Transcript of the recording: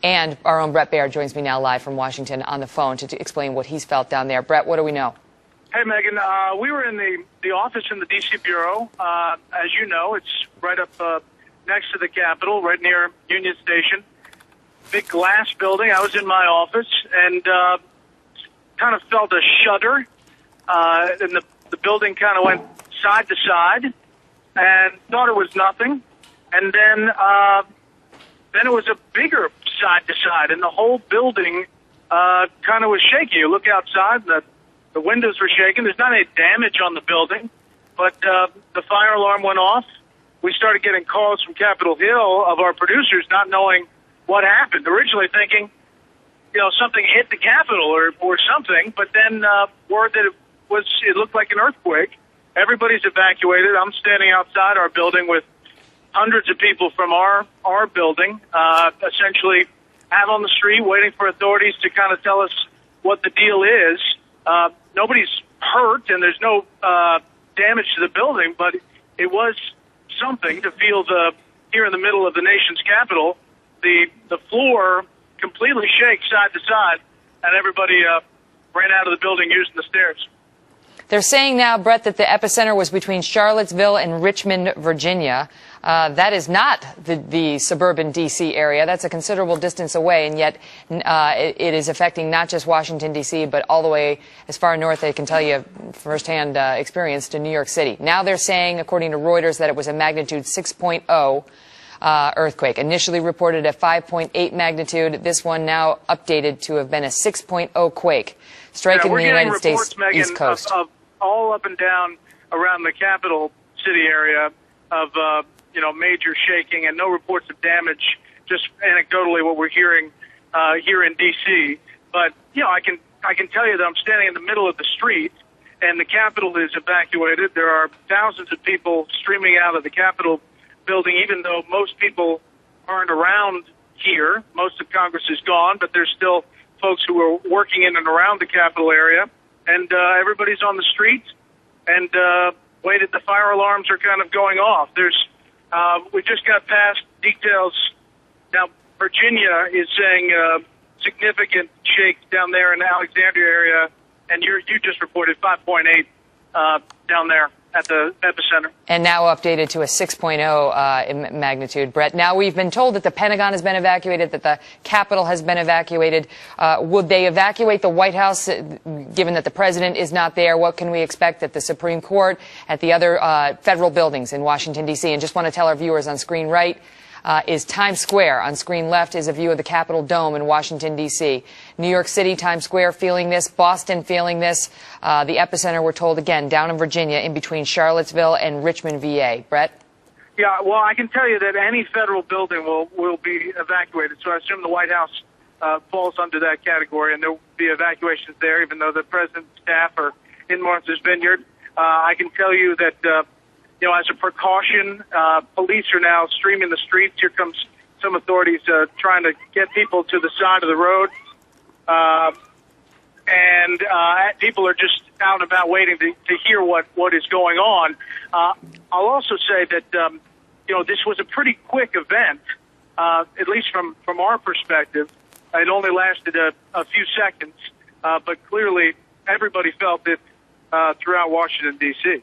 And our own Brett Baird joins me now live from Washington on the phone to explain what he's felt down there. Brett, what do we know? Hey, Megan. We were in the office in the D.C. Bureau. As you know, it's right up next to the Capitol, right near Union Station. Big glass building. I was in my office and kind of felt a shudder. And the building kind of went side to side and thought it was nothing. And then it was a bigger side to side, and the whole building kind of was shaky. You look outside, the windows were shaking. There's not any damage on the building, but the fire alarm went off. We started getting calls from Capitol Hill of our producers not knowing what happened, originally thinking, something hit the Capitol or something, but then word that it looked like an earthquake. Everybody's evacuated. I'm standing outside our building with hundreds of people from our building, essentially out on the street waiting for authorities to kind of tell us what the deal is. Nobody's hurt, and there's no damage to the building, but it was something to feel here in the middle of the nation's capital, the floor completely shake side to side, and everybody ran out of the building using the stairs. They're saying now, Brett, that the epicenter was between Charlottesville and Richmond, Virginia. That is not the suburban D.C. area. That's a considerable distance away, and yet it is affecting not just Washington, D.C., but all the way as far north, they can tell you firsthand experience, to New York City. Now they're saying, according to Reuters, that it was a magnitude 6.0 earthquake. Initially reported at 5.8 magnitude. This one now updated to have been a 6.0 quake, striking the United States East Coast. Of all up and down around the capital city area of major shaking, and no reports of damage, just anecdotally what we're hearing here in D.C. But I can tell you that I'm standing in the middle of the street, and the Capitol is evacuated. There are thousands of people streaming out of the Capitol building, even though most people aren't around here. Most of Congress is gone, but there's still folks who are working in and around the Capitol area. And everybody's on the street, and waited. The fire alarms are kind of going off. We just got past details. Now, Virginia is saying significant shake down there in the Alexandria area, and you just reported 5.8 down there at the epicenter. And now updated to a 6.0 in magnitude. Brett, now we've been told that the Pentagon has been evacuated, that the Capitol has been evacuated. Would they evacuate the White House, given that the president is not there? What can we expect at the Supreme Court, at the other federal buildings in Washington, D.C.? And just want to tell our viewers, on screen right is Times Square. On screen left is a view of the Capitol Dome in Washington, D.C. New York City, Times Square feeling this. Boston feeling this. The epicenter, we're told, again, down in Virginia, in between Charlottesville and Richmond, VA. Brett? Yeah, well, I can tell you that any federal building will be evacuated. So I assume the White House falls under that category, and there will be evacuations there, even though the president's staff are in Martha's Vineyard. I can tell you that as a precaution, police are now streaming the streets. Here comes some authorities trying to get people to the side of the road. And people are just out and about waiting to hear what is going on. I'll also say that, this was a pretty quick event, at least from our perspective. It only lasted a few seconds, but clearly everybody felt it throughout Washington, D.C.